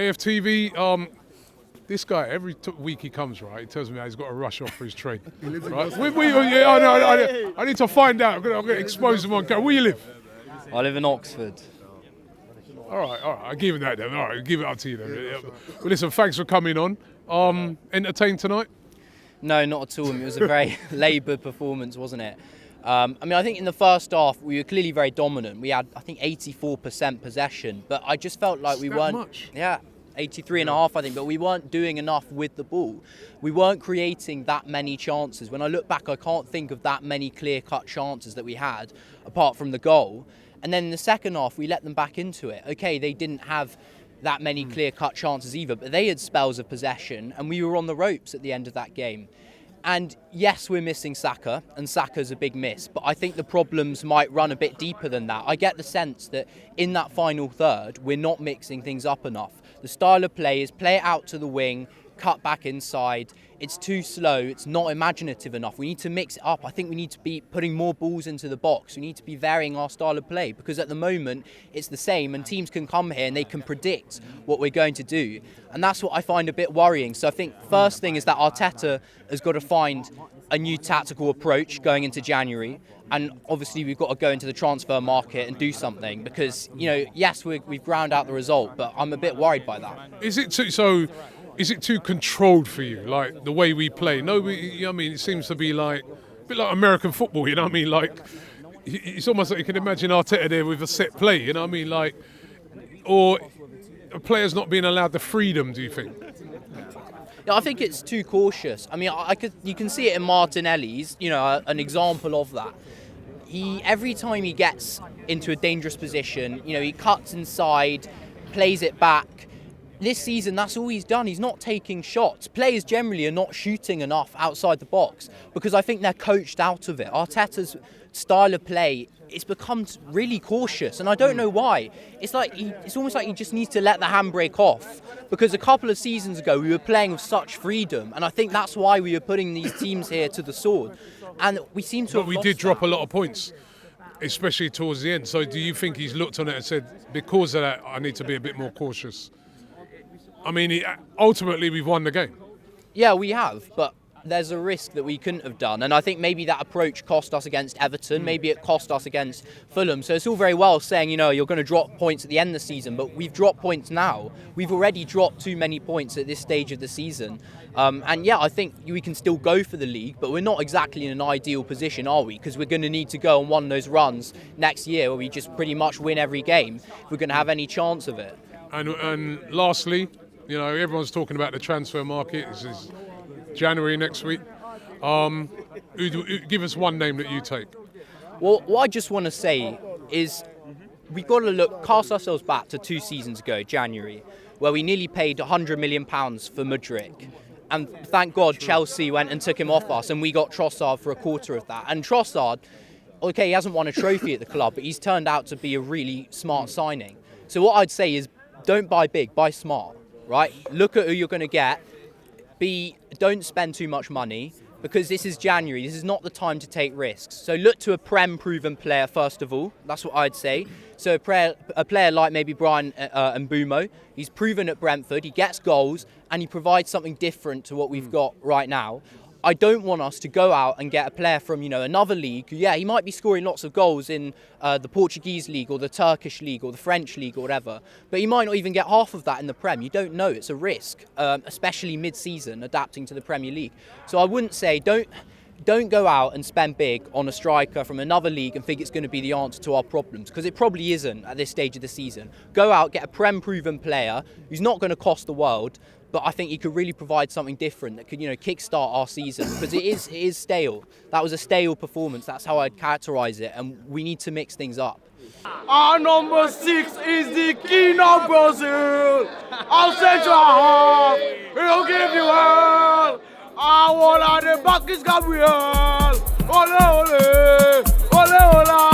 AFTV, this guy, every week he comes, right, he tells me how he's got to rush off for his train. Right? I need to find out. I'm going to expose him on camera. Where you live? I live in Oxford. All right, I'll give it that then. All right, I'll give it up to you then. Well, listen, thanks for coming on. Entertained tonight? No, not at all. It was a very laboured performance, wasn't it? I think in the first half we were clearly very dominant. We had, I think, 84% possession, but I just felt like we weren't. Much? Yeah, 83.5, I think, but we weren't doing enough with the ball. We weren't creating that many chances. When I look back, I can't think of that many clear-cut chances that we had, apart from the goal. And then in the second half, we let them back into it. Okay, they didn't have that many clear-cut chances either, but they had spells of possession, and we were on the ropes at the end of that game. And yes, we're missing Saka, and Saka's a big miss, but I think the problems might run a bit deeper than that. I get the sense that in that final third, we're not mixing things up enough. The style of play is play it out to the wing, cut back inside. It's too slow. It's not imaginative enough. We need to mix it up. I think we need to be putting more balls into the box. We need to be varying our style of play, because at the moment it's the same, and teams can come here and they can predict what we're going to do. And that's what I find a bit worrying. So I think first thing is that Arteta has got to find a new tactical approach going into January. And obviously we've got to go into the transfer market and do something, because, yes, we've ground out the result, but I'm a bit worried by that. Is it too controlled for you, like the way we play? No, it seems to be like a bit like American football, you know what I mean? Like, it's almost like you can imagine Arteta there with a set play, you know what I mean? Like, or a player's not being allowed the freedom, do you think? Yeah, I think it's too cautious. You can see it in Martinelli's, an example of that. Every time he gets into a dangerous position, he cuts inside, plays it back. This season, that's all he's done. He's not taking shots. Players generally are not shooting enough outside the box, because I think they're coached out of it. Arteta's style of play, it's become really cautious, and I don't know why. It's almost like he just needs to let the handbrake off, because a couple of seasons ago we were playing with such freedom, and I think that's why we were putting these teams here to the sword. And we seem to. But we did drop a lot of points, especially towards the end. So do you think he's looked on it and said, because of that, I need to be a bit more cautious? Ultimately, we've won the game. Yeah, we have, but there's a risk that we couldn't have done, and I think maybe that approach cost us against Everton, maybe it cost us against Fulham. So it's all very well saying, you're going to drop points at the end of the season, but we've dropped points now. We've already dropped too many points at this stage of the season. I think we can still go for the league, but we're not exactly in an ideal position, are we? Because we're going to need to go on one of those runs next year where we just pretty much win every game if we're going to have any chance of it. And lastly, everyone's talking about the transfer market. This is January next week. Give us one name that you take. Well, what I just want to say is we've got to cast ourselves back to 2 seasons ago, January, where we nearly paid £100 million for Mudryk. And thank God Chelsea went and took him off us, and we got Trossard for a quarter of that. And Trossard, okay, he hasn't won a trophy at the club, but he's turned out to be a really smart signing. So what I'd say is don't buy big, buy smart. Right? Look at who you're going to get. Don't spend too much money, because this is January. This is not the time to take risks. So look to a Prem-proven player first of all. That's what I'd say. So a player like maybe Brian Mbeumo. He's proven at Brentford. He gets goals and he provides something different to what we've got right now. I don't want us to go out and get a player from, another league. Yeah, he might be scoring lots of goals in the Portuguese league or the Turkish league or the French league or whatever, but he might not even get half of that in the Prem. You don't know. It's a risk, especially mid-season, adapting to the Premier League. So I wouldn't say don't go out and spend big on a striker from another league and think it's going to be the answer to our problems, because it probably isn't at this stage of the season. Go out, get a Prem-proven player who's not going to cost the world, but I think he could really provide something different that could, kickstart our season, because it is stale. That was a stale performance. That's how I'd characterise it, and we need to mix things up. Our number 6 is the King of Brazil. Our central half, he'll give you all. Our one at the back is Gabriel. Ole, ole, ole, ole.